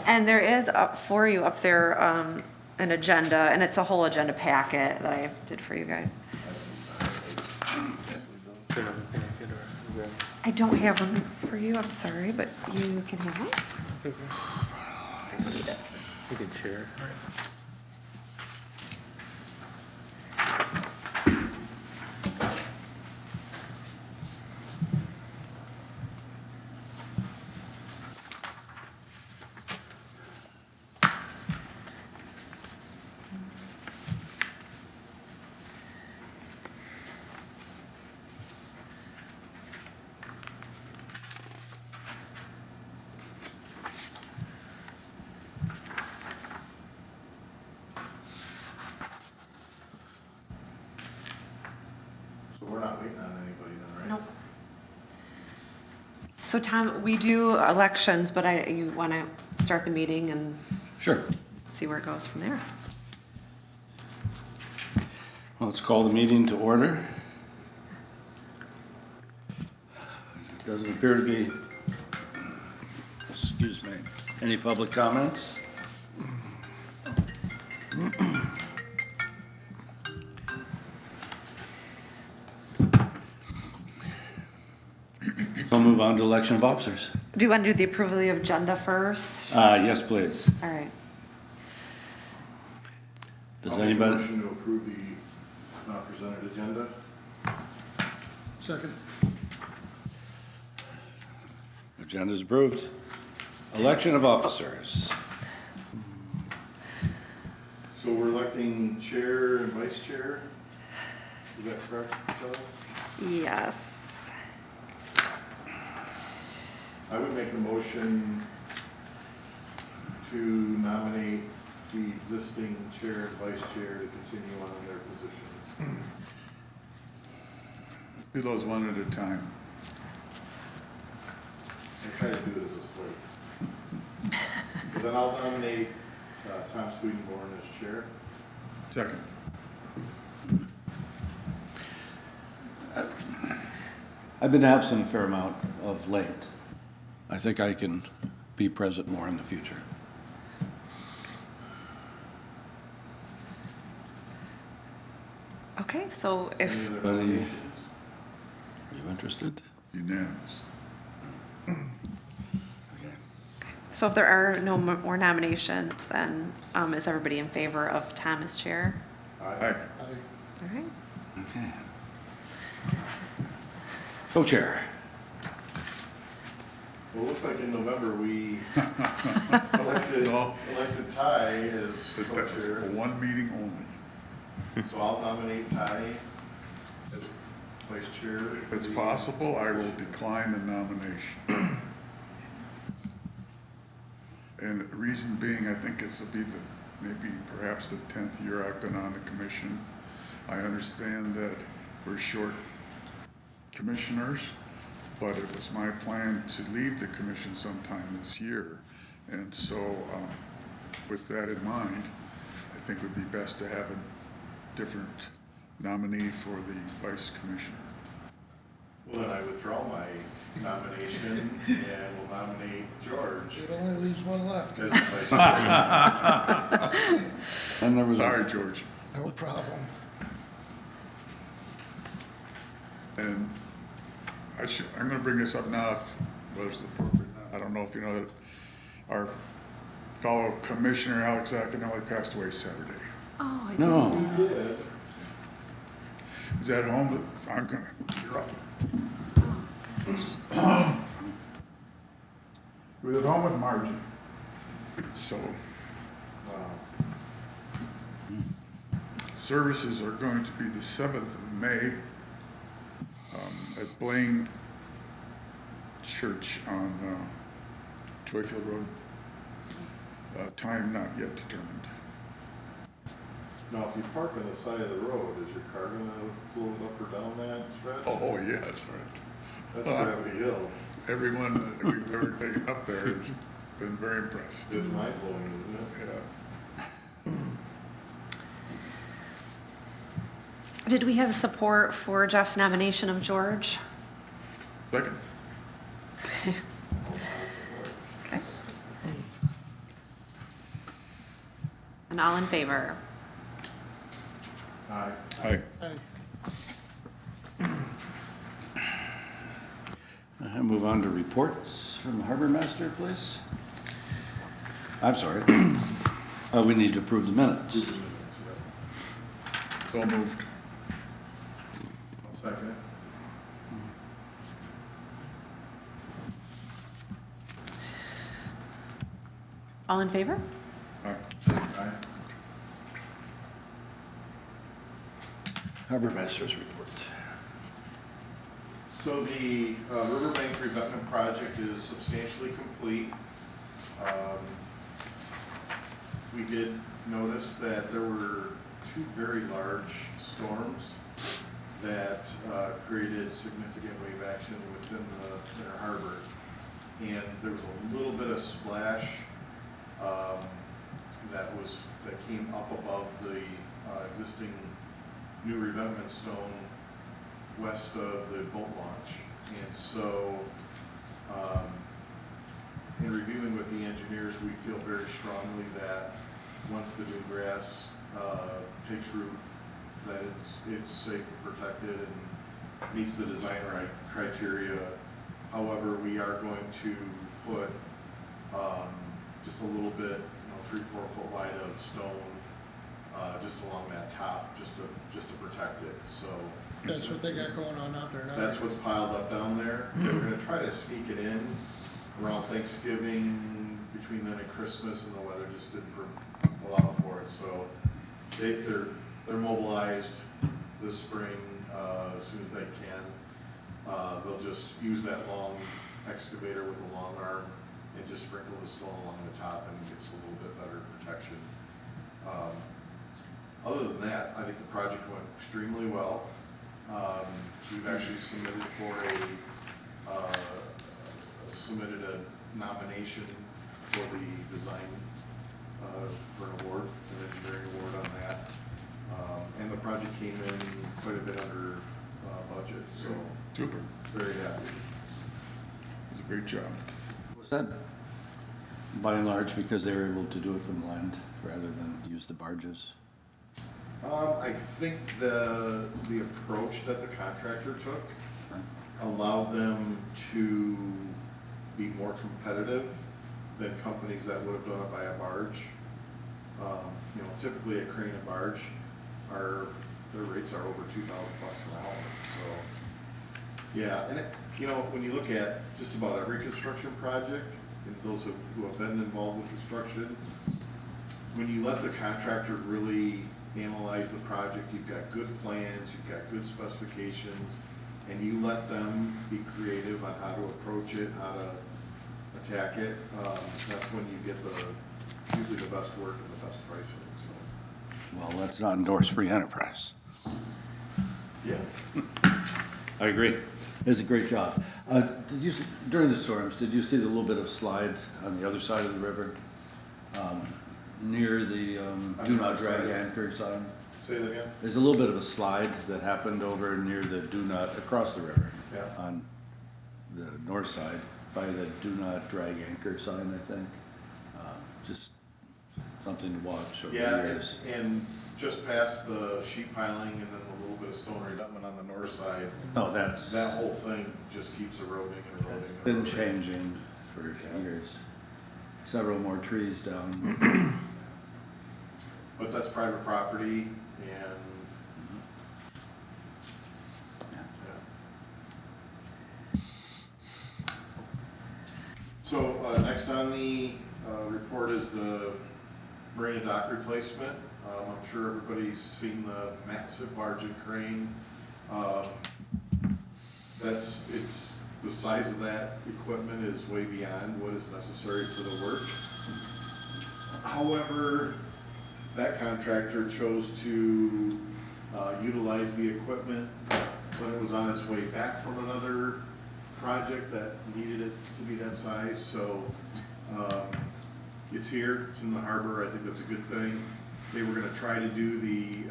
And there is up for you up there an agenda, and it's a whole agenda packet that I did for you guys. I don't have them for you, I'm sorry, but you can have them. You can share. So we're not waiting on anybody then, right? Nope. So Tom, we do elections, but you want to start the meeting and Sure. see where it goes from there. Well, let's call the meeting to order. It doesn't appear to be, excuse me, any public comments. We'll move on to election of officers. Do you want to do the approval of the agenda first? Yes, please. All right. Does I'll make a anybody? motion to approve the not presented agenda. Second. Agenda's approved. Election of officers. So we're electing chair and vice chair. Is that correct, Kelly? Yes. I would make a motion to nominate the existing chair and vice chair to continue on in their positions. Do those one at a time. I try to do it as a slate. But then I'll nominate Tom Swedenborn as chair. Second. I've been absent a fair amount of late. I think I can be present more in the future. Okay, so if, Any other Buddy. nominations? Are you interested? Unanimous. Okay. so if there are no more nominations, then is everybody in favor of Tom as chair? Aye. All right. Okay. Co-chair. Well, it looks like in November we elected No. Ty as But that's co-chair. for one meeting only. So I'll nominate Ty as vice chair. If it's possible, I will decline the nomination. And the reason being, I think this will be maybe perhaps the 10th year I've been on the commission. I understand that we're short commissioners, but it was my plan to leave the commission sometime this year. And so with that in mind, I think it would be best to have a different nominee for the vice commissioner. Well, then I withdraw my nomination and will nominate George It only leaves one left. as vice chair. And there was Sorry, George. No problem. And I'm gonna bring this up now if whether it's appropriate. I don't know if you know that our fellow commissioner, Alex Akinelli, passed away Saturday. Oh, I No. didn't know. Yeah. He's at home, so I'm gonna, you're up. He was at home with Margie. So Wow. services are going to be the 7th of May at Blaine Church on Joyfield Road. Time not yet determined. Now, if you park on the side of the road, is your car gonna float up or down that stretch? Oh, yes, right. That's Gravity Hill. Everyone that we've ever taken up there has been very impressed. It's mind blowing, isn't it? Yeah. Did we have support for Jeff's nomination of George? Second. Okay. And all in favor? Aye. Aye. I'll move on to reports from the harbor master, please. I'm sorry. We need to approve the minutes. So moved. I'll second it. All in favor? Aye. Aye. Harbor master's report. So the Riverbank revetment project is substantially complete. We did notice that there were two very large storms that created significant wave action within the inner harbor. And there was a little bit of splash that came up above the existing new revetment stone west of the boat launch. And so, in reviewing with the engineers, we feel very strongly that once the new grass takes root, that it's safe and protected and meets the design criteria. However, we are going to put just a little bit, 3-4 foot wide of stone just along that top, just to protect it. So That's what they got going on out there now. that's what's piled up down there. We're gonna try to sneak it in around Thanksgiving, between then and Christmas, and the weather just didn't allow for it. So they're mobilized this spring as soon as they can. They'll just use that long excavator with a long arm and just sprinkle the stone along the top, and it gets a little bit better protection. Other than that, I think the project went extremely well. We've actually submitted a nomination for the design for an award, an engineering award on that. And the project came in quite a bit under budget, so Super. very happy. It was a great job. Was that by and large because they were able to do it from land rather than use the barges? I think the approach that the contractor took allowed them to be more competitive than companies that would have done it by a barge. Typically a crane and barge, their rates are over $2,000 an hour. So, yeah, and when you look at just about every construction project, and those who have been involved with construction, when you let the contractor really analyze the project, you've got good plans, you've got good specifications, and you let them be creative on how to approach it, how to attack it, that's when you get usually the best work and the best pricing. So. Well, let's not endorse free enterprise. Yeah. I agree. It was a great job. During the storms, did you see the little bit of slide on the other side of the river? Near the do not drag anchor sign? Say that again? There's a little bit of a slide that happened over near the across the river. Yeah. On the north side by the do not drag anchor sign, I think. Just something to watch over the Yeah, years. and just past the sheet piling and then a little bit of stone revetment on the north side, No, that's that whole thing just keeps eroding and eroding. it's and been eroding. changing for years. Several more trees down. But that's private property and, yeah. So, next on the report is the Marina dock replacement. I'm sure everybody's seen the massive barge and crane. The size of that equipment is way beyond what is necessary for the work. However, that contractor chose to utilize the equipment when it was on its way back from another project that needed it to be that size. So it's here, it's in the harbor. I think that's a good thing. They were going to try to do the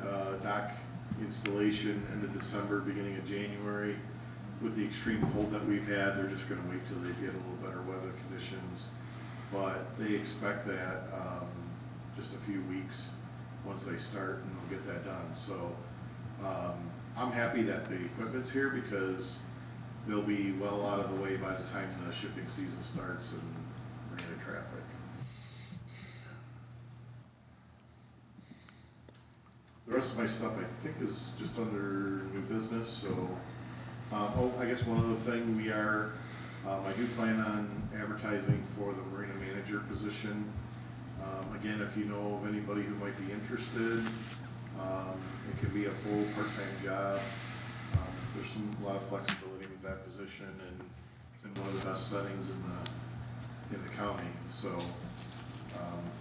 dock installation end of December, beginning of January. With the extreme cold that we've had, they're just going to wait till they get a little better weather conditions. But they expect that just a few weeks once they start, and they'll get that done. So I'm happy that the equipment's here because they'll be well out of the way by the time the shipping season starts and Marina traffic. The rest of my stuff, I think, is just under new business, so, I guess one other thing, I do plan on advertising for the Marina manager position. Again, if you know of anybody who might be interested, it could be a full part-time job. There's a lot of flexibility with that position, and it's in one of the best settings in the county, so,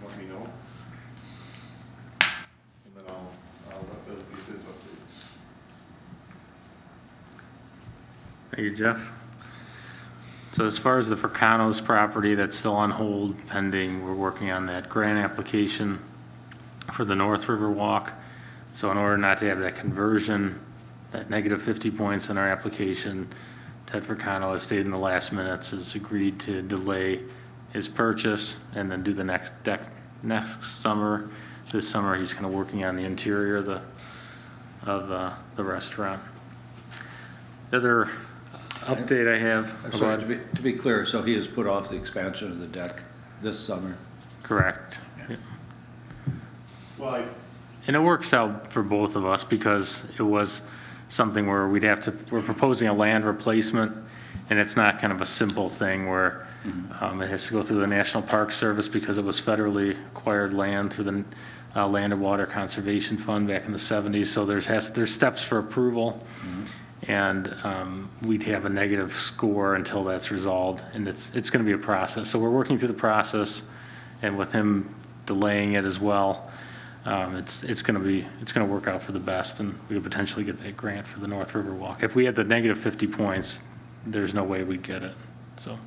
let me know. And then I'll let those be his updates. Thank you, Jeff. So as far as the Fracano's property, that's still on hold pending. We're working on that grant application for the North River Walk. So in order not to have that conversion, that negative 50 points in our application, Ted Fracano has stayed in the last minutes, has agreed to delay his purchase and then do the next summer. This summer, he's kind of working on the interior of the restaurant. The other update I have I'm sorry, about... to be clear, so he has put off the expansion of the deck this summer? Correct. Yeah. Well, And it works out for both of us because it was something where we're proposing a land replacement, and it's not kind of a simple thing where it has to go through the National Park Service because it was federally acquired land through the Land and Water Conservation Fund back in the 70s. So there's steps for approval, and we'd have a negative score until that's resolved, and it's going to be a process. So we're working through the process, and with him delaying it as well, it's going to work out for the best, and we could potentially get that grant for the North River Walk. If we had the negative 50 points, there's no way we'd get it. So.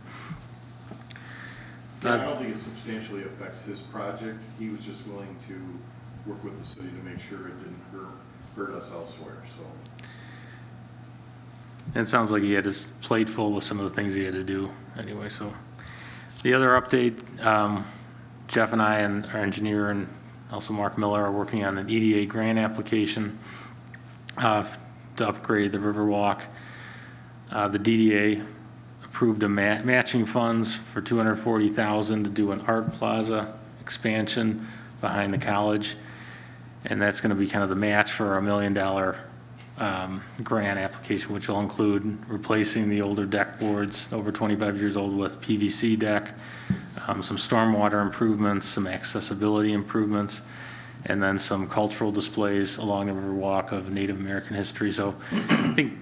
yeah, I don't think it substantially affects his project. He was just willing to work with the city to make sure it didn't hurt us elsewhere, so. And it sounds like he had his plate full with some of the things he had to do anyway. So the other update, Jeff and I and our engineer and also Mark Miller are working on an EDA grant application to upgrade the Riverwalk. The DDA approved a matching funds for $240,000 to do an art plaza expansion behind the college, and that's going to be kind of the match for our $1 million grant application, which will include replacing the older deck boards over 25 years old with PVC deck, some stormwater improvements, some accessibility improvements, and then some cultural displays along the Riverwalk of Native American history. So I think,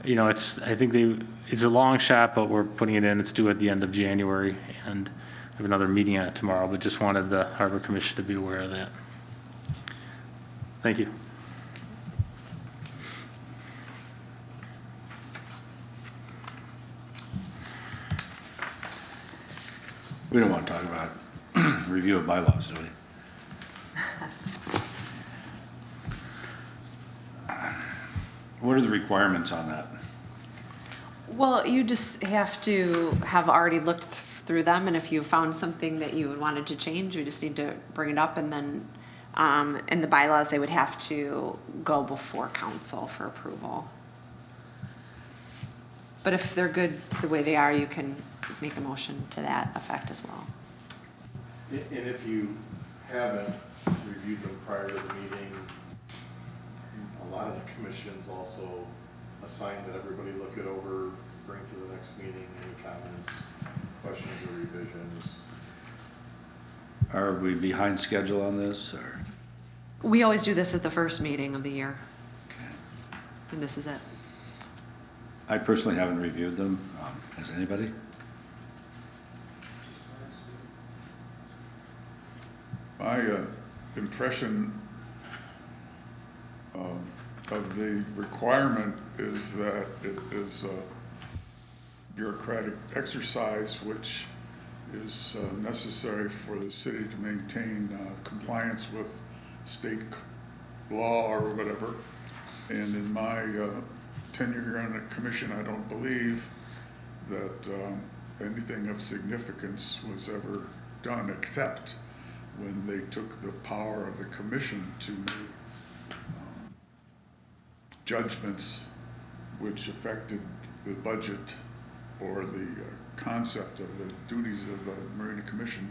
it's a long shot, but we're putting it in. It's due at the end of January, and I have another meeting on it tomorrow, but just wanted the Harbor Commission to be aware of that. Thank you. We don't want to talk about review of bylaws, do we? What are the requirements on that? Well, you just have to have already looked through them, and if you found something that you wanted to change, you just need to bring it up, and then in the bylaws, they would have to go before council for approval. But if they're good the way they are, you can make a motion to that effect as well. And if you haven't reviewed them prior to the meeting, a lot of the commissions also assign that everybody look it over, bring to the next meeting, any comments, questions, or revisions. Are we behind schedule on this, or? We always do this at the first meeting of the year, Okay. and this is it. I personally haven't reviewed them. Has anybody? My impression of the requirement is that it is a bureaucratic exercise which is necessary for the city to maintain compliance with state law or whatever. And in my tenure here on the commission, I don't believe that anything of significance was ever done except when they took the power of the commission to make judgments which affected the budget or the concept of the duties of the Marina Commission,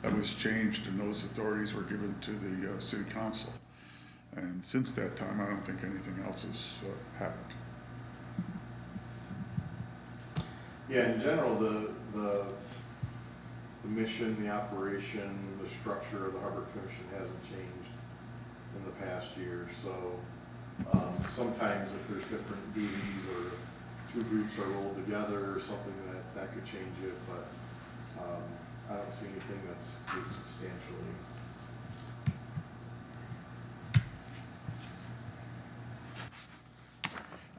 that was changed and those authorities were given to the city council. And since that time, I don't think anything else has happened. Yeah, in general, the mission, the operation, the structure of the Harbor Commission hasn't changed in the past year. So sometimes if there's different duties or two groups are rolled together or something, that could change it, but I don't see anything that's big substantially.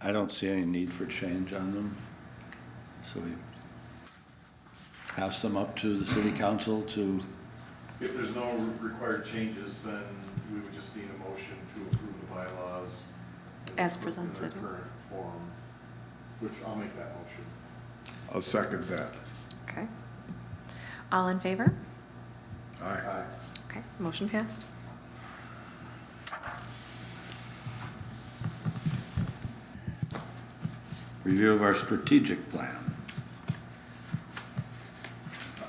I don't see any need for change on them. So we pass them up to the city council to, If there's no required changes, then we would just need a motion to approve the bylaws As in presented. their current form, which I'll make that motion. I'll second that. Okay. All in favor? Aye. Aye. Okay, motion passed. review of our strategic plan.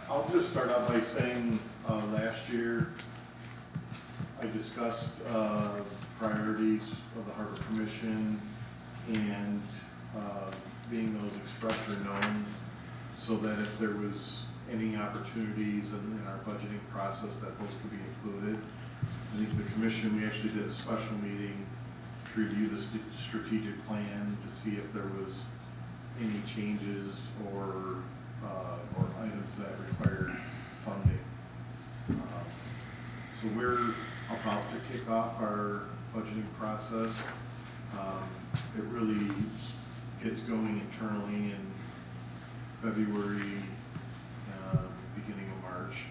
I'll just start out by saying, last year, I discussed priorities of the Harbor Commission and being those expressed or known, so that if there was any opportunities in our budgeting process, that those could be included. I think the commission, we actually did a special meeting to review the strategic plan to see if there was any changes or items that required funding. So we're about to kick off our budgeting process. It really gets going internally in February, beginning of March,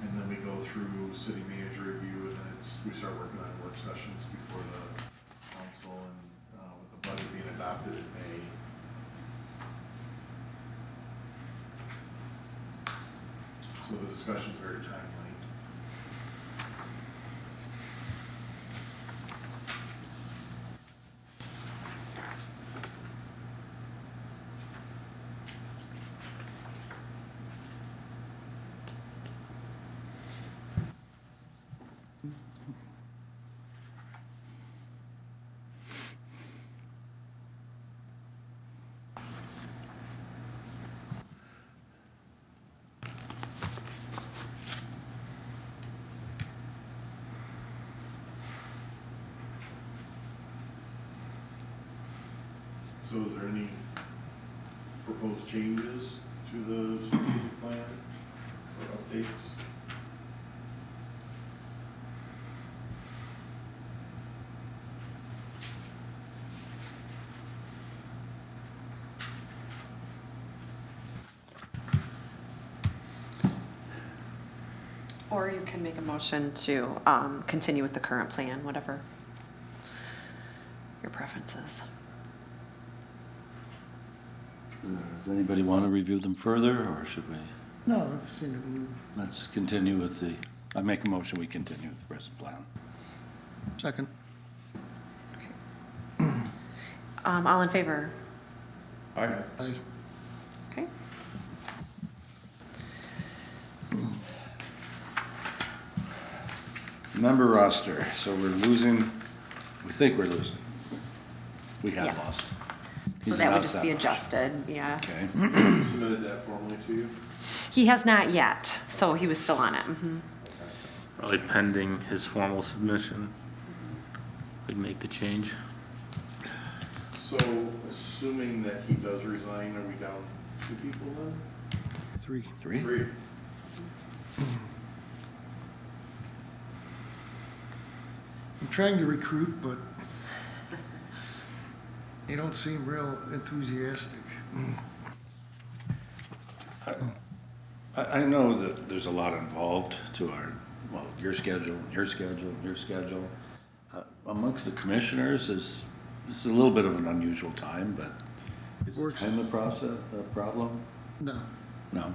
and then we go through city manager review, and then we start working on work sessions before the council, and with the budget being adopted in May. So the discussion is very timely. So is there any proposed changes to the strategic plan or updates? Or you can make a motion to continue with the current plan, whatever your preference is. Does anybody want to review them further, or should we? No, I've seen it. Let's continue with the, I make a motion, we continue with the present plan. Second. All in favor? Aye. Aye. Okay. Member roster, so we're losing, we think we're losing. We have Yes. lost. So He's that would announced just be much. adjusted, yeah. Okay. Submitted that formally to you? He has not yet, so he was still on it. Mhm. Probably pending his formal submission. We'd make the change. So assuming that he does resign, are we down 2 people then? Three. Three? 3. I'm trying to recruit, but they don't seem real enthusiastic. I know that there's a lot involved to our, well, your schedule, your schedule, your schedule. Amongst the commissioners this is a little bit of an unusual time, but is Works. time the process a problem? No. No?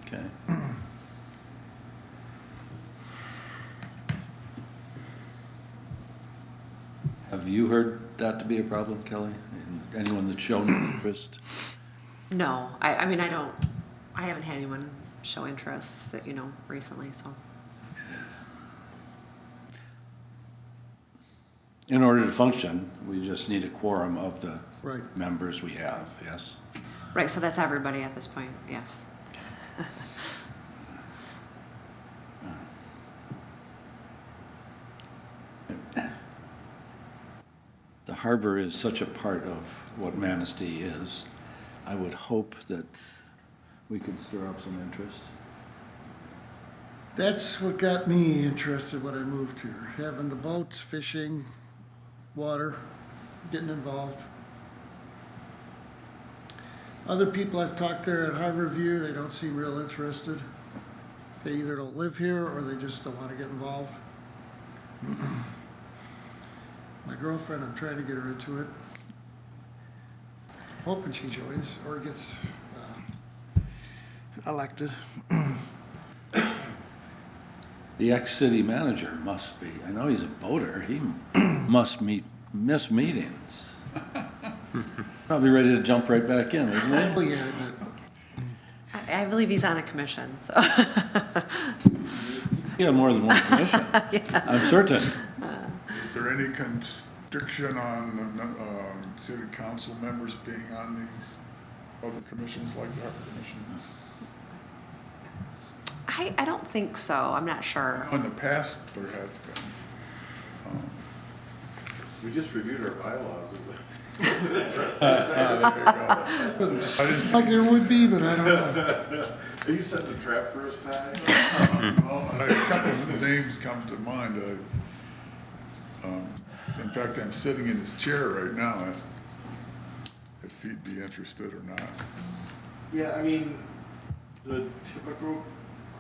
Okay. Have you heard that to be a problem, Kelly? Anyone that's shown interest? No, I mean, I haven't had anyone show interest that, recently, so. In order to function, we just need a quorum of the Right. members we have, yes? Right, so that's everybody at this point, yes. The harbor is such a part of what Manistee is. I would hope that we could stir up some interest. That's what got me interested when I moved here, having the boats, fishing, water, getting involved. Other people I've talked there at Harborview, they don't seem real interested. They either don't live here or they just don't want to get involved. My girlfriend, I'm trying to get her into it. Hoping she joins or gets elected. The ex-city manager must be, I know he's a boater, he must miss meetings. Probably ready to jump right back in, isn't Oh, he? yeah, but I believe he's on a commission, so. He had more than one commission, I'm certain. Is there any constriction on city council members being on these other commissions like the Harbor Commission? I don't think so, I'm not sure. In the past, there had been. We just reviewed our bylaws, is it? There you go. like there would be, but I don't know. Are you setting a trap for us, Ty? Well, a couple of names come to mind. In fact, I'm sitting in his chair right now, if he'd be interested or not. Yeah, I mean, the typical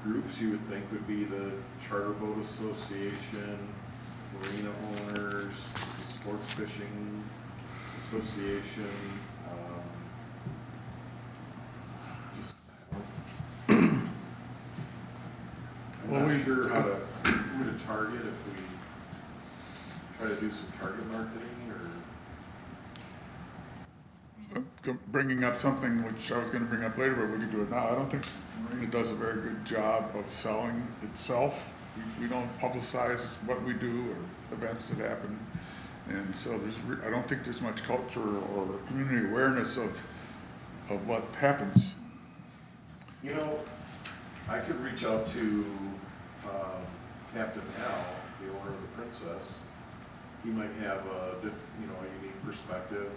groups you would think would be the Charter Boat Association, marina owners, the Sports Fishing Association, just, I'm not sure who to target if we try to do some target marketing or. Bringing up something which I was gonna bring up later, but we can do it now. I don't think Marina does a very good job of selling itself. We don't publicize what we do or events that happen. And so I don't think there's much culture or community awareness of what happens. You know, I could reach out to Captain Al, the owner of the Princess. He might have a unique perspective.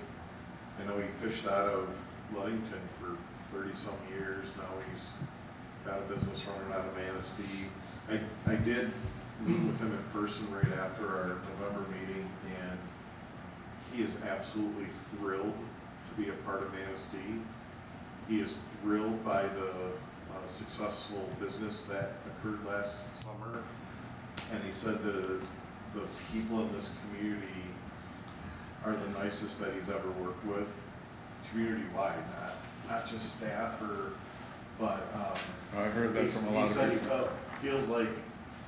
I know he fished out of Ludington for 30-some years. Now he's got a business running out of Manistee. I did meet with him in person right after our November meeting, and he is absolutely thrilled to be a part of Manistee. He is thrilled by the successful business that occurred last summer, and he said the people in this community are the nicest that he's ever worked with, community-wide, not just staff but I've heard that from a lot of He said people. he feels like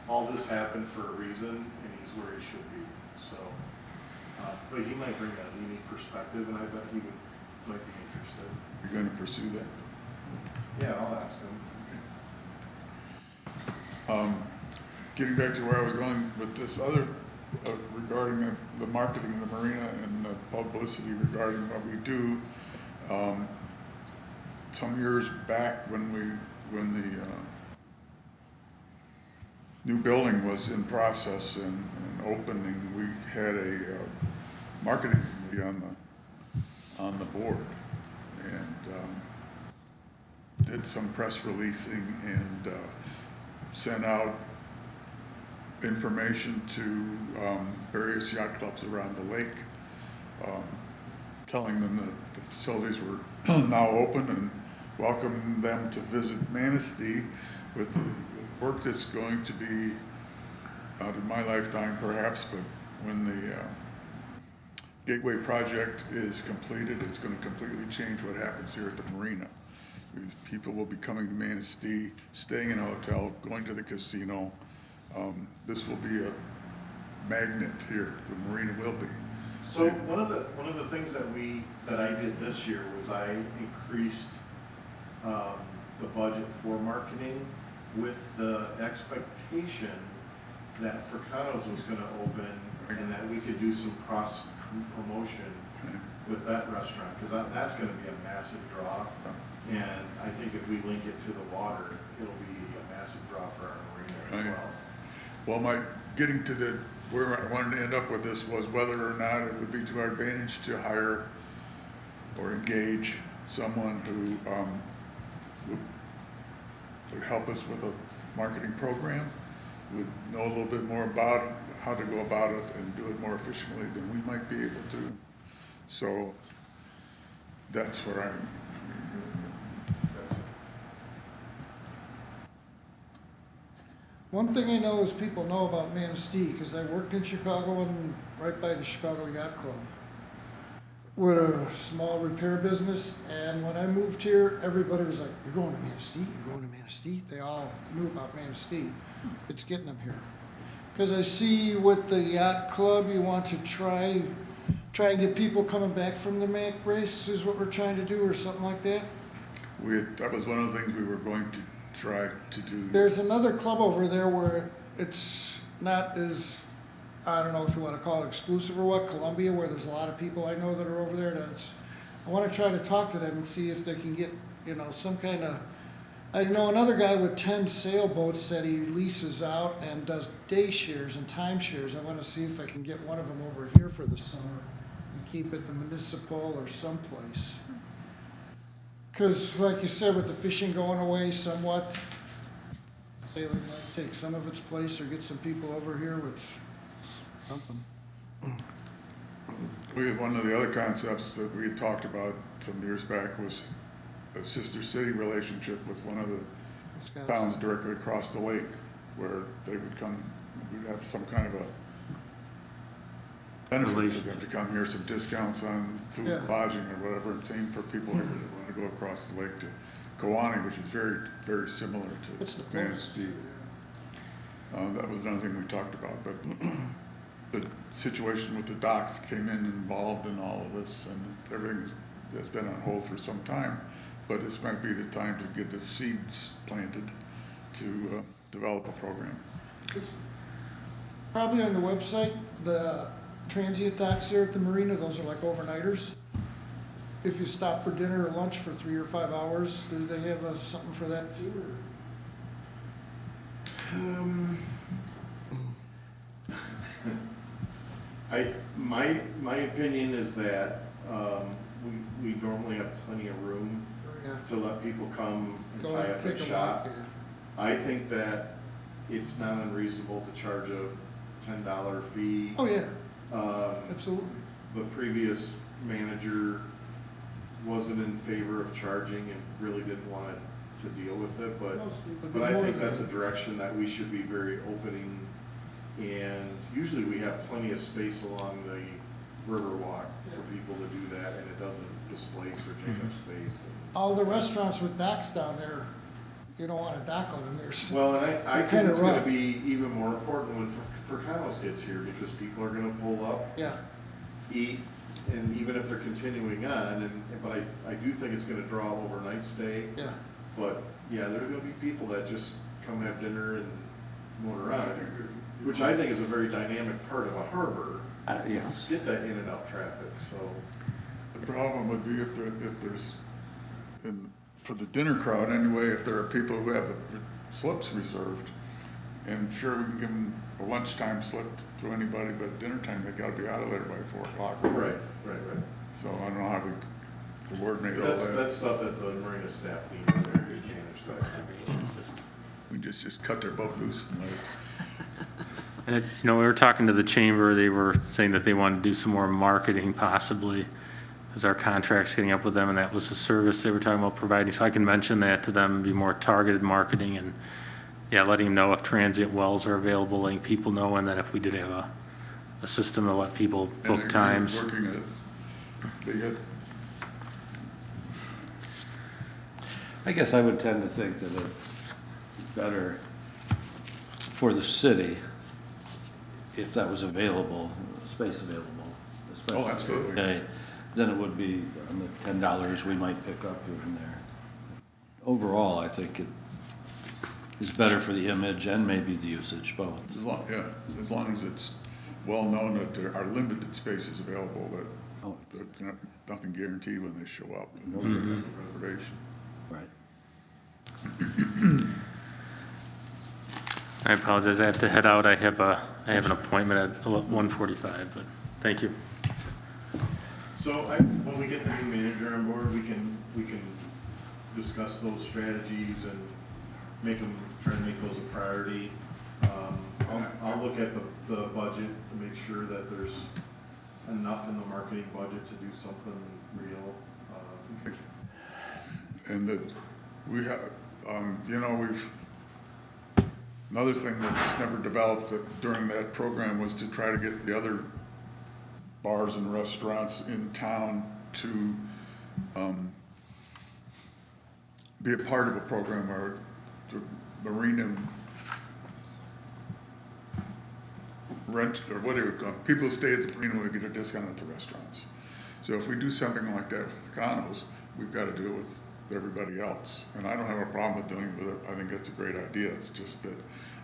all this happened for a reason, and he's where he should be. So, but he might bring a unique perspective, and I bet he might be interested. You're gonna pursue that? Yeah, I'll ask him. Getting back to where I was going with this other, regarding the marketing of the marina and the publicity regarding what we do. Some years back when the new building was in process and opening, we had a marketing committee on the board, and did some press releasing and sent out information to various yacht clubs around the lake, telling them that the facilities were now open and welcoming them to visit Manistee with work that's going to be, not in my lifetime perhaps, but when the Gateway project is completed, it's going to completely change what happens here at the marina. Because people will be coming to Manistee, staying in a hotel, going to the casino. This will be a magnet here, the marina will be. So one of the things that I did this year was I increased the budget for marketing with the expectation that Fricano's was gonna open and that we could do some cross promotion with that restaurant, because that's gonna be a massive draw. And I think if we link it to the water, it'll be a massive draw for our marina as Right. well. Well, getting to where I wanted to end up with this was whether or not it would be to our advantage to hire or engage someone who would help us with a marketing program, would know a little bit more about how to go about it and do it more efficiently than we might be able to. So that's where I'm. One thing I know is people know about Manistee, because I worked in Chicago and right by the Chicago Yacht Club. We're a small repair business, and when I moved here, everybody was like, "You're going to Manistee? You're going to Manistee?" They all knew about Manistee. It's getting them here. Because I see with the yacht club, you want to try and get people coming back from the MAC race is what we're trying to do, or something like that. That was one of the things we were going to try to do. There's another club over there where it's not as, I don't know if you want to call it exclusive or what, Columbia, where there's a lot of people I know that are over there. I want to try to talk to them and see if they can get, some kind of, I know another guy with 10 sailboats that he leases out and does day shares and time shares. I want to see if I can get one of them over here for the summer and keep it the municipal or someplace. Because like you said, with the fishing going away somewhat, sailor might take some of its place or get some people over here with something. One of the other concepts that we had talked about some years back was a sister city relationship with one of the Wisconsin. towns directly across the lake, where they would come, we'd have some kind of a benefit to them to come here, some discounts on food, Yeah. lodging, or whatever, and same for people here that want to go across the lake to Kewanee, which is very, very similar What's the to closest? Manistee. That was another thing we talked about, but the situation with the docks came involved in all of this, and everything has been on hold for some time. But this might be the time to get the seeds planted to develop a program. It's probably on the website, the transient docks here at the marina, those are like overnighters. If you stop for dinner or lunch for 3 or 5 hours, do they have something for that too? My opinion is that we normally have plenty of room Yeah. to let people come and Go tie and up and take a shop. walk. I think that it's not unreasonable to charge a $10 fee. Oh, yeah, Um, absolutely. The previous manager wasn't in favor of charging and really didn't want to deal with it, but I think that's a direction that we should be very opening. And usually we have plenty of space along the Riverwalk for people to do that, and it doesn't displace or take up space. All the restaurants with docks down there, you don't want a dock on them, there's. Well, and I think Kinda it's gonna rough. be even more important when Fricano's gets here, because people are gonna pull up, Yeah, eat, and even if they're continuing on, but I do think it's gonna draw overnight stay. yeah. But, yeah, there's gonna be people that just come have dinner and motor on, which I think is a very dynamic part of a harbor. Yes. Get that in and out traffic, so. The problem would be if there's, for the dinner crowd anyway, if there are people who have the slips reserved, and sure, we can give them a lunchtime slip to anybody, but at dinner time, they gotta be out of there by 4 o'clock. Right. So I don't know how we coordinate all That's that. stuff that the marina staff needs to manage that. We just cut their boat loose and let it. And we were talking to the chamber, they were saying that they wanted to do some more marketing possibly, as our contract's getting up with them, and that was the service they were talking about providing. So I can mention that to them, be more targeted marketing, and yeah, letting them know if transient wells are available, letting people know, and then if we did have a system to let people And book they're times. Working it. They get, I guess I would tend to think that it's better for the city if that was available, space available, special day, absolutely. than it would be on the $10 we might pick up here and there. Overall, I think it is better for the image and maybe the usage, both. As long as it's well known that there are limited spaces available, that Oh, there's nothing guaranteed when they show up. No reservation. right. I apologize, I have to head out. I have an appointment at 1:45, but thank you. So when we get the new manager on board, we can discuss those strategies and try to make those a priority. I'll look at the budget to make sure that there's enough in the marketing budget to do something real. And that we have, another thing that's never developed during that program was to try to get the other bars and restaurants in town to be a part of a program where the Marina rent, or whatever, people who stay at the Marina will get a discount at the restaurants. So if we do something like that with the condos, we've got to do it with everybody else. And I don't have a problem with doing it with it. I think that's a great idea. It's just that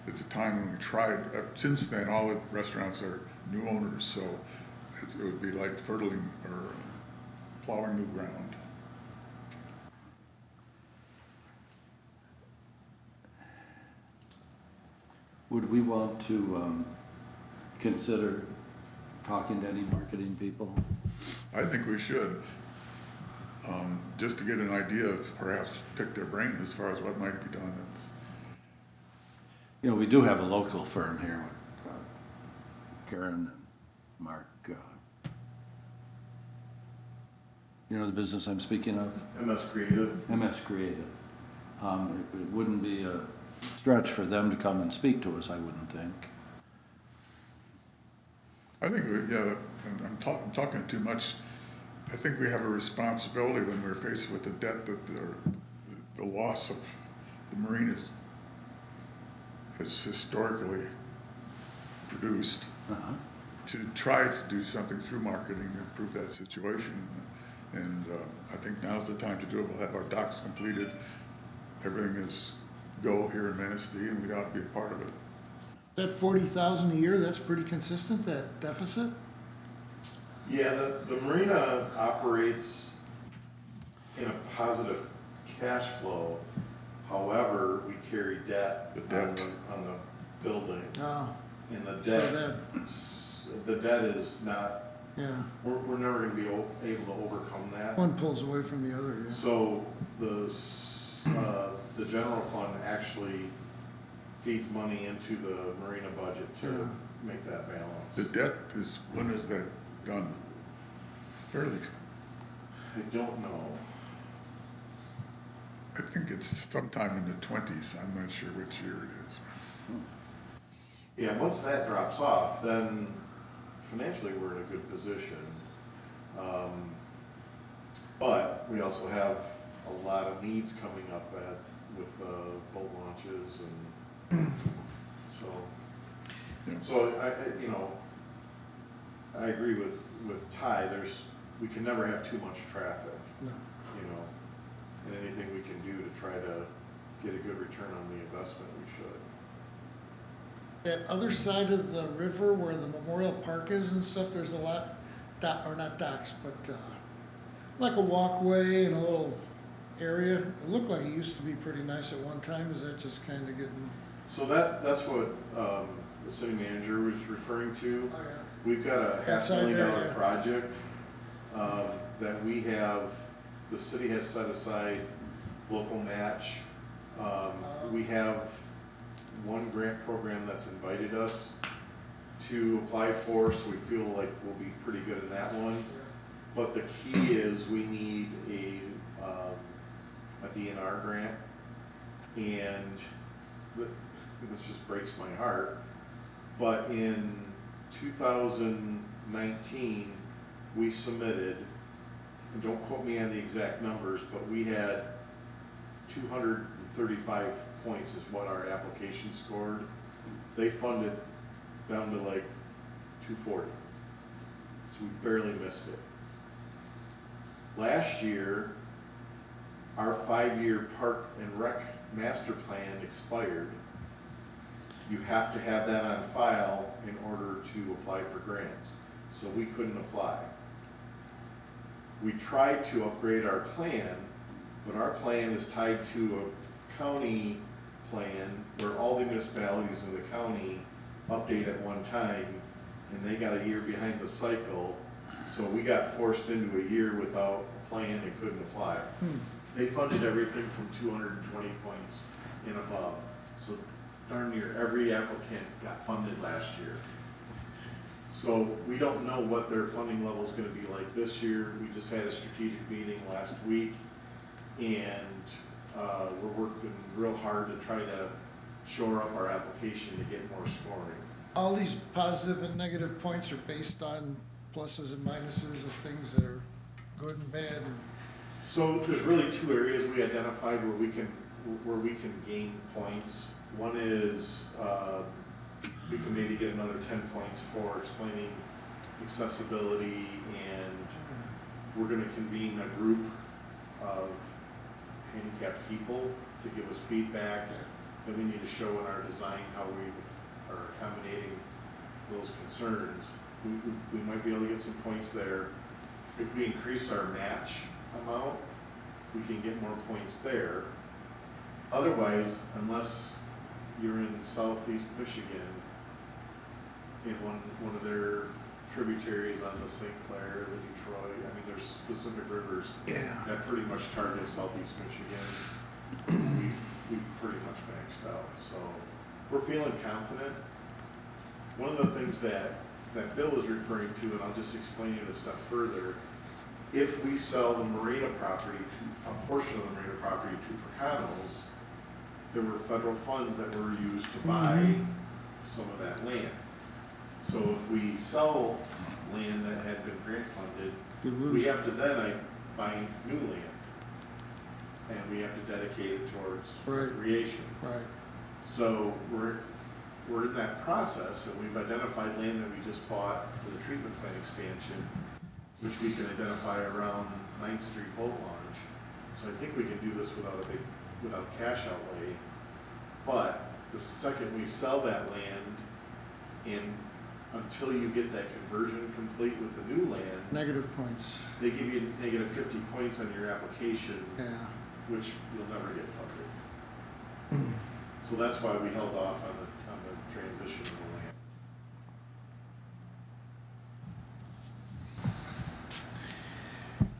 it's a time when we tried. Since then, all the restaurants are new owners, so it would be like fertling or plowing new ground. Would we want to consider talking to any marketing people? I think we should, just to get an idea of, perhaps pick their brain as far as what might be done. You know, we do have a local firm here with Karen and Mark. You know the business I'm speaking of? MS Creative. MS Creative. It wouldn't be a stretch for them to come and speak to us, I wouldn't think. I think, and I'm talking too much. I think we have a responsibility when we're faced with the debt that the loss of the Marinas has historically produced, to try to do something through marketing to improve that situation. And I think now's the time to do it. We'll have our docks completed. Everything is go here in Manistee, and we ought to be a part of it. That 40,000 a year, that's pretty consistent, that deficit? Yeah, the Marina operates in a positive cash flow. However, we carry debt on the building. Oh, And the so debt is not, yeah, we're never gonna be able to overcome that. one pulls away from the other, yeah. So the general fund actually feeds money into the Marina budget to make that balance. The debt is, when is that done? Fairly, I don't know. I think it's sometime in the 20s. I'm not sure which year it is. Yeah, once that drops off, then financially we're in a good position. But we also have a lot of needs coming up with boat launches and so. Yeah. So I agree with Ty. We can never have too much traffic. No. And anything we can do to try to get a good return on the investment, we should. That other side of the river where the Memorial Park is and stuff, there's a lot, or not docks, but like a walkway and a little area. It looked like it used to be pretty nice at one time. Is that just kind of getting? So that's what the city manager was referring to. Oh, yeah. We've got a Outside $500,000 area. project that we have, the city has set aside local match. We have one grant program that's invited us to apply for, so we feel like we'll be pretty good in that one. But the key is we need a DNR grant, and this just breaks my heart, but in 2019, we submitted, and don't quote me on the exact numbers, but we had 235 points is what our application scored. They funded down to like 240. So we barely missed it. Last year, our 5-year park and rec master plan expired. You have to have that on file in order to apply for grants. So we couldn't apply. We tried to upgrade our plan, but our plan is tied to a county plan where all the municipalities in the county update at one time, and they got a year behind the cycle. So we got forced into a year without a plan and couldn't apply. They funded everything from 220 points and above. So darn near every applicant got funded last year. So we don't know what their funding level is going to be like this year. We just had a strategic meeting last week, and we're working real hard to try to shore up our application to get more scoring. All these positive and negative points are based on pluses and minuses of things that are good and bad. So there's really 2 areas we identified where we can gain points. One is we can maybe get another 10 points for explaining accessibility, and we're going to convene a group of handicapped people to give us feedback. Then we need to show in our design how we are accommodating those concerns. We might be able to get some points there. If we increase our match amount, we can get more points there. Otherwise, unless you're in southeast Michigan, in one of their tributaries on the St. Clair, the Detroit, I mean, there's specific rivers that pretty much target southeast Michigan. We've pretty much maxed out, so we're feeling confident. One of the things that Bill was referring to, and I'll just explain it a step further, if we sell the Marina property, a portion of the Marina property to Fracano's, there were federal funds that were used to buy some of that land. So if we sell land that had been grant funded, we have to then buy new land. And we have to dedicate it towards recreation. Right. So we're in that process, and we've identified land that we just bought for the treatment plant expansion, which we can identify around 9th Street boat launch. So I think we can do this without cash outlay. But the second we sell that land, and until you get that conversion complete with the new land, Negative points. they give you negative 50 points on your application, Yeah. which you'll never get funded. So that's why we held off on the transition of the land.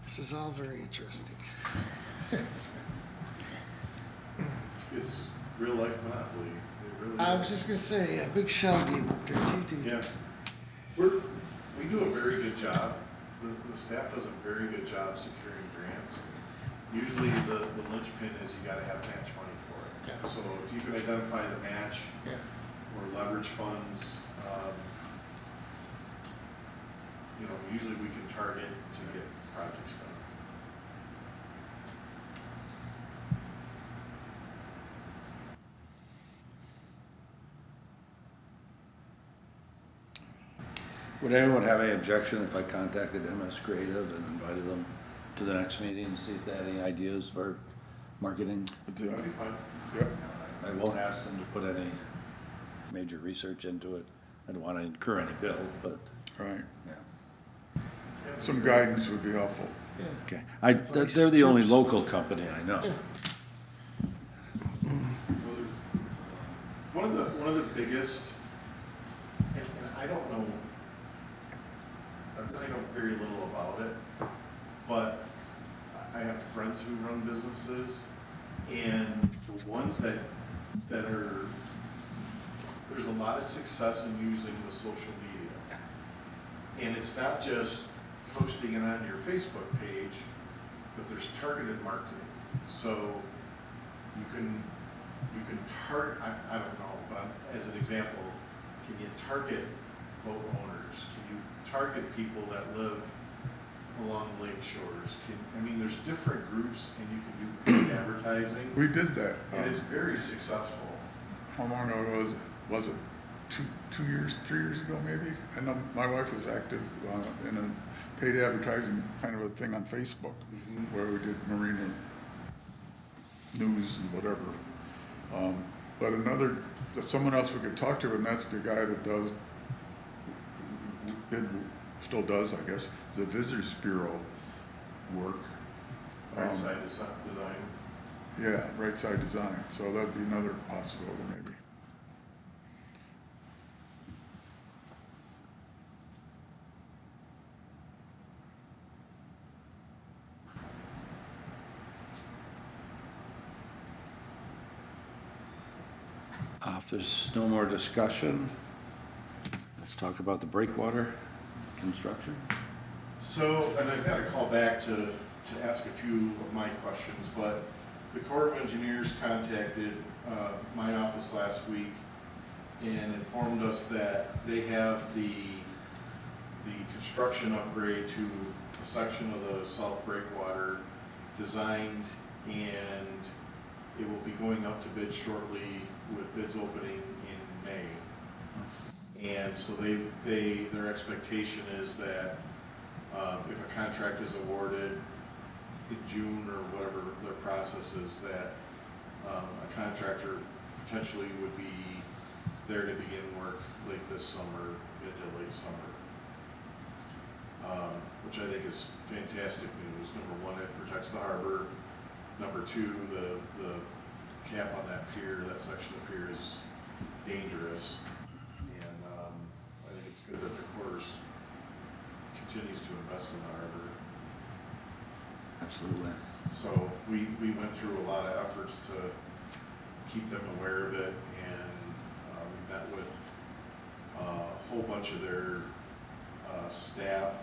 This is all very interesting. It's real life Monopoly. It really I is. was just gonna say, a big shell game up there too. Yeah. We do a very good job. The staff does a very good job securing grants. Usually the linchpin is you gotta have match money for it. Yeah. So if you can identify the match Yeah. or leverage funds, usually we can target to get projects done. Would anyone have any objection if I contacted MS Creative and invited them to the next meeting and see if they had any ideas for marketing? That'd be fine. Yep. I won't ask them to put any major research into it. I don't want to incur any bill, but, Right. yeah. Some guidance would be helpful. Yeah. Okay. They're the only local company I know. Yeah. One of the biggest, and I don't know, I know very little about it, but I have friends who run businesses, and the ones that are, there's a lot of success in using the social media. And it's not just posting it on your Facebook page, but there's targeted marketing. So you can target, I don't know, but as an example, can you target boat owners? Can you target people that live along lake shores? There's different groups, and you can do paid advertising, We did that. and it's very successful. How long ago was it? two years, 3 years ago maybe. I know my wife was active in a paid advertising kind of a thing on Facebook where we did Marina news and whatever. But someone else we could talk to, and that's the guy that still does, I guess, the Visitors Bureau work. Right side design. Yeah, right side design. So that'd be another possibility maybe. If there's no more discussion, let's talk about the Breakwater Construction. So, and I've got to call back to ask a few of my questions, but the Corps of Engineers contacted my office last week and informed us that they have the construction upgrade to a section of the South Breakwater designed, and it will be going up to bid shortly with bids opening in May. And so their expectation is that if a contract is awarded in June or whatever their process is, that a contractor potentially would be there to begin work late this summer, mid to late summer. Which I think is fantastic news. Number one, it protects the harbor. Number two, the cap on that pier, that section of pier is dangerous. And I think it's good that the Corps continues to invest in the harbor. Absolutely. So we went through a lot of efforts to keep them aware of it, and we met with a whole bunch of their staff,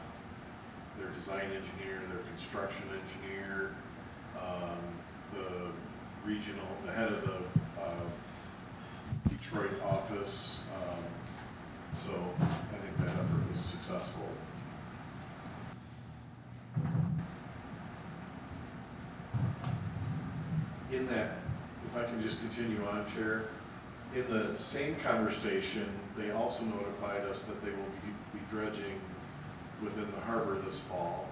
their design engineer, their construction engineer, the head of the Detroit office. So I think that effort was successful. In that, if I can just continue on, Chair, in the same conversation, they also notified us that they will be dredging within the harbor this fall,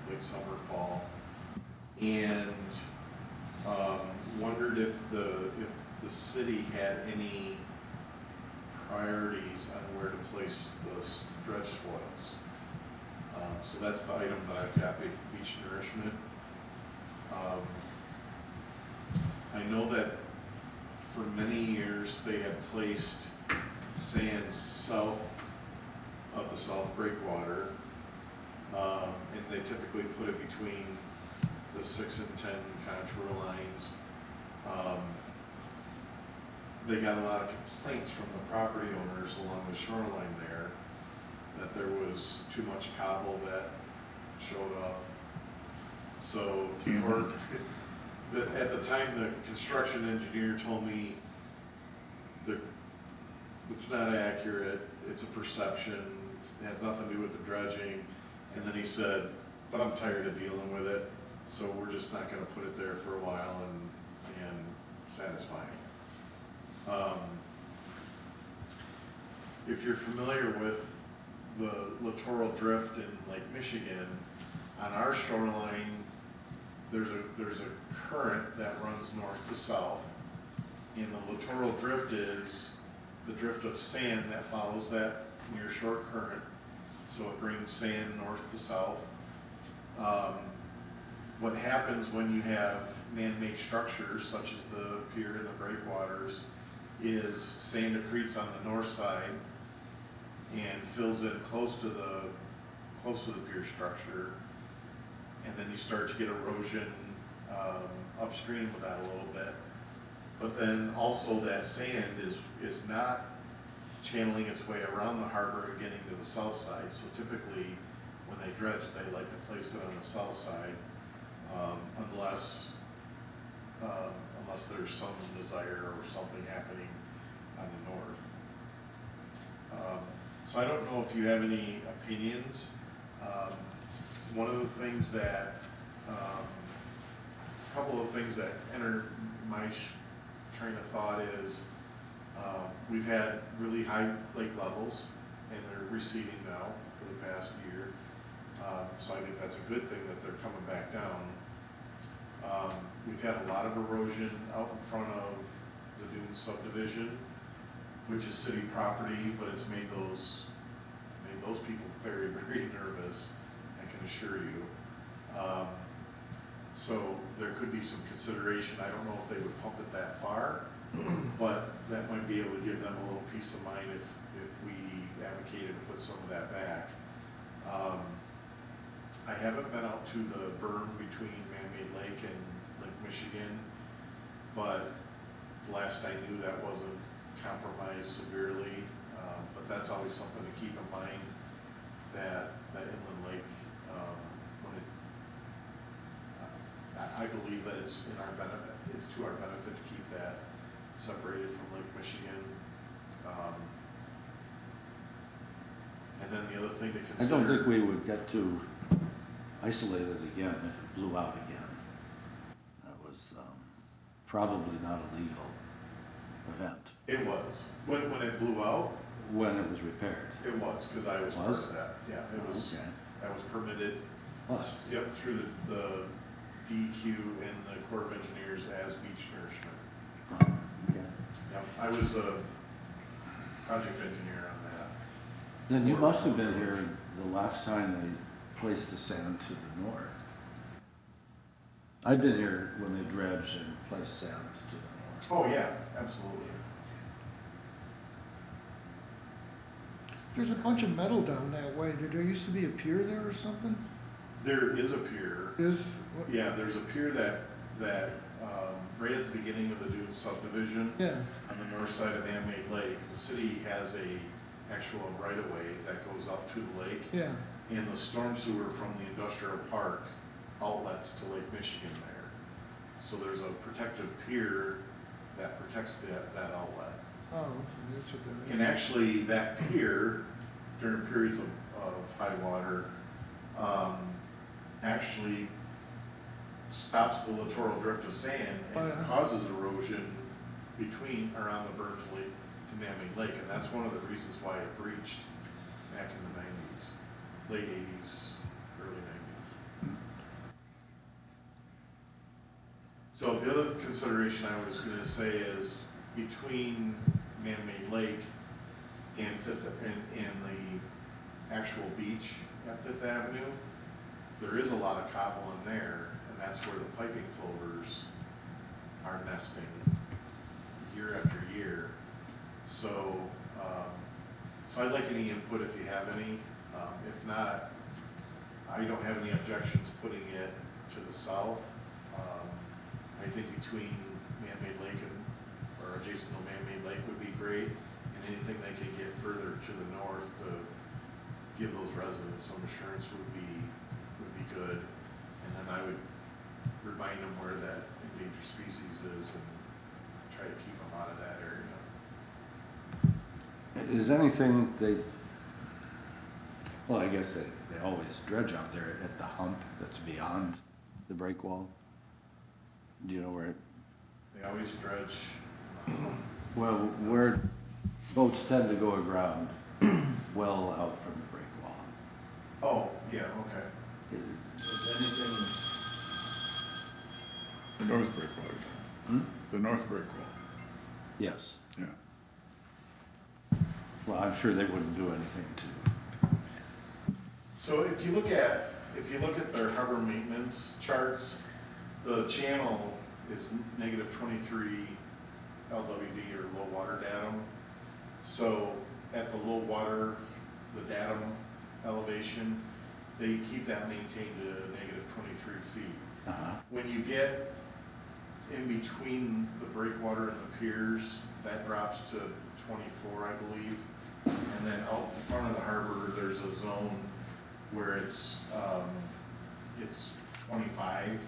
late summer, fall, and wondered if the city had any priorities on where to place those dredge spoils. So that's the item that I've got, beach nourishment. I know that for many years they had placed sand south of the South Breakwater, and they typically put it between the 6 and 10 contour lines. They got a lot of complaints from the property owners along the shoreline there that there was too much cobble that showed up. So at the time, the construction engineer told me that it's not accurate, it's a perception, it has nothing to do with the dredging. And then he said, but I'm tired of dealing with it, so we're just not going to put it there for a while and satisfying. If you're familiar with the littoral drift in Lake Michigan, on our shoreline, there's a current that runs north to south, and the littoral drift is the drift of sand that follows that near shore current, so it brings sand north to south. What happens when you have man-made structures such as the pier and the breakwaters is sand accretes on the north side and fills in close to the pier structure, and then you start to get erosion upstream with that a little bit. But then also that sand is not channeling its way around the harbor and getting to the south side. So typically when they dredge, they like to place it on the south side, unless there's some desire or something happening on the north. So I don't know if you have any opinions. One of the things that, a couple of things that entered my train of thought is We've had really high lake levels, and they're receding now for the past year. So I think that's a good thing that they're coming back down. We've had a lot of erosion out in front of the Dunes subdivision, which is city property, but it's made those people very, very nervous, I can assure you. So there could be some consideration. I don't know if they would pump it that far, but that might be able to give them a little peace of mind if we advocated to put some of that back. I haven't been out to the berm between Man-Made Lake and Lake Michigan, but last I knew that wasn't compromised severely. But that's always something to keep in mind, that inland lake, I believe that it's in our benefit, it's to our benefit to keep that separated from Lake Michigan. And then the other thing to I consider. don't think we would get to isolate it again if it blew out again. That was probably not a legal event. It was. When it blew out, When it was repaired. it was, because I was part Was? of that. Yeah, it was, Okay. that was permitted, Was. yep, through the DEQ and the Corps of Engineers as beach nourishment. Oh, okay. Yep, I was a project engineer on that. Then you must have been here the last time they placed the sand to the north. I've been here when they dredged and placed sand to the north. Oh, yeah, absolutely. There's a bunch of metal down that way. Did there used to be a pier there or something? There is a pier. Is, what- Yeah, there's a pier that right at the beginning of the Dunes subdivision, yeah, on the north side of Man-Made Lake, the city has a actual right-of-way that goes up to the lake. yeah. And the storm sewer from the industrial park outlets to Lake Michigan there. So there's a protective pier that protects that outlet. Oh, okay, that's what that And is. actually, that pier, during periods of high water, actually stops the littoral drift of sand Oh, and yeah. causes erosion around the berm to Man-Made Lake, and that's one of the reasons why it breached back in the 90s, late 80s, early 90s. So the other consideration I was gonna say is between Man-Made Lake and and the actual beach at Fifth Avenue, there is a lot of cobble in there, and that's where the piping plovers are nesting year after year. So, so I'd like any input if you have any. If not, I don't have any objections putting it to the south. I think between Man-Made Lake or adjacent to Man-Made Lake would be great, and anything they can get further to the north to give those residents some assurance would be good. And then I would remind them where that endangered species is and try to keep them out of that area. Is anything well, I guess they always dredge out there at the hump that's beyond the break wall? Do you know where, They always dredge. well, where boats tend to go aground, well out from the break wall? Oh, yeah, okay. Is The North Breakwater, anything, the North Breakwall, yes. yeah. Well, I'm sure they wouldn't do anything to, So if you look at their harbor maintenance charts, the channel is negative 23 LWD or low water datum. So at the low water, the datum elevation, they keep that maintained to negative 23 feet. When you get in between the breakwater and the piers, that drops to 24, I believe. And then out in front of the harbor, there's a zone where it's 25.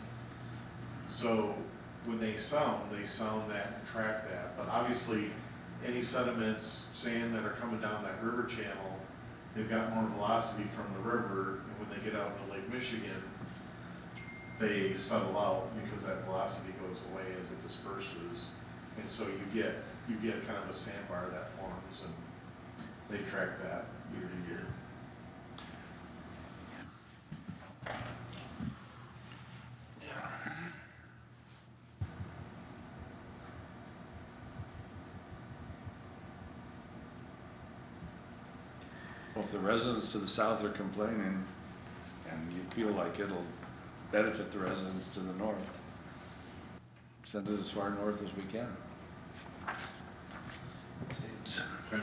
So when they sound that and track that. But obviously, any sediments, sand that are coming down that river channel, they've got more velocity from the river, and when they get out into Lake Michigan, they settle out because that velocity goes away as it disperses. And so you you get kind of a sandbar that forms, and they track that year to year. Well, if the residents to the south are complaining, and you feel like it'll benefit the residents to the north, send it as far north as we can. Okay.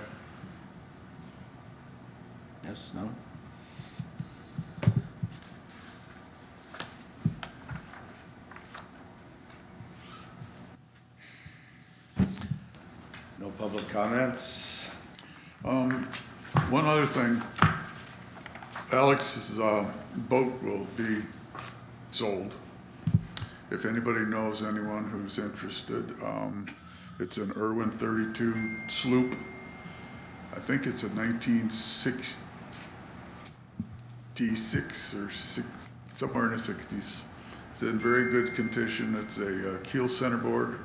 Yes, no? No public comments? One other thing, Alex's boat will be sold. If anybody knows anyone who's interested, it's an Irwin 32 sloop. I think it's a 1966 or somewhere in the 60s. It's in very good condition. It's a keel centerboard.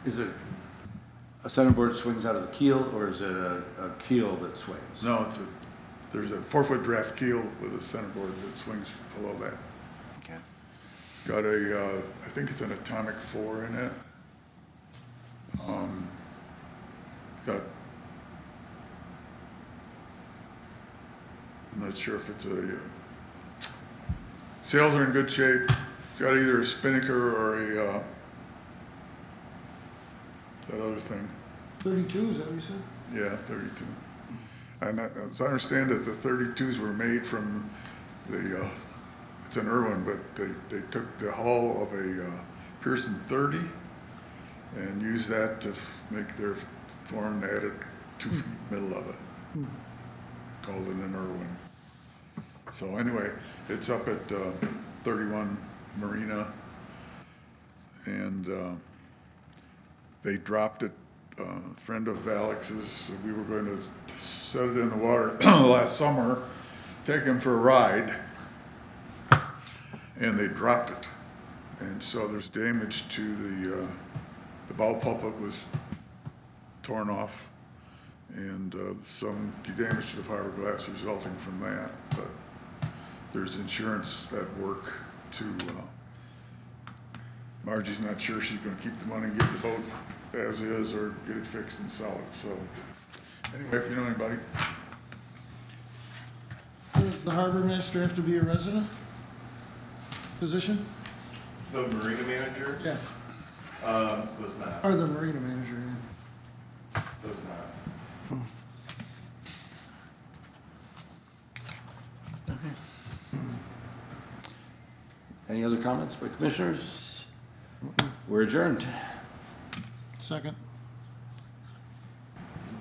Is it a centerboard swings out of the keel, or is it a keel that swings? No, there's a 4-foot draft keel with a centerboard that swings below that. Okay. It's got I think it's an atomic 4 in it. I'm not sure if it's sails are in good shape. It's got either a spinnaker or that other thing. 32, is that what you said? Yeah, 32. And as I understand it, the 32s were made from it's an Irwin, but they took the hull of a Pearson 30 and used that to make their form, added 2 feet middle of it. Called it an Irwin. So anyway, it's up at 31 Marina, and they dropped it. A friend of Alex's, we were going to set it in the water last summer, take him for a ride, and they dropped it. And so there's damage to the bow pulpit was torn off, and some damage to the fiberglass resulting from that. But there's insurance at work to, Margie's not sure she's gonna keep the money and get the boat as is, or get it fixed and sell it. So anyway, if you know anybody. Does the harbor master have to be a resident position? The marina manager, Yeah, does not, or the marina manager, yeah. does not. Any other comments by commissioners? We're adjourned. Second. In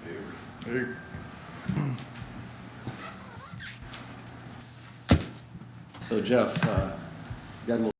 favor? Hey, So Jeff, got a little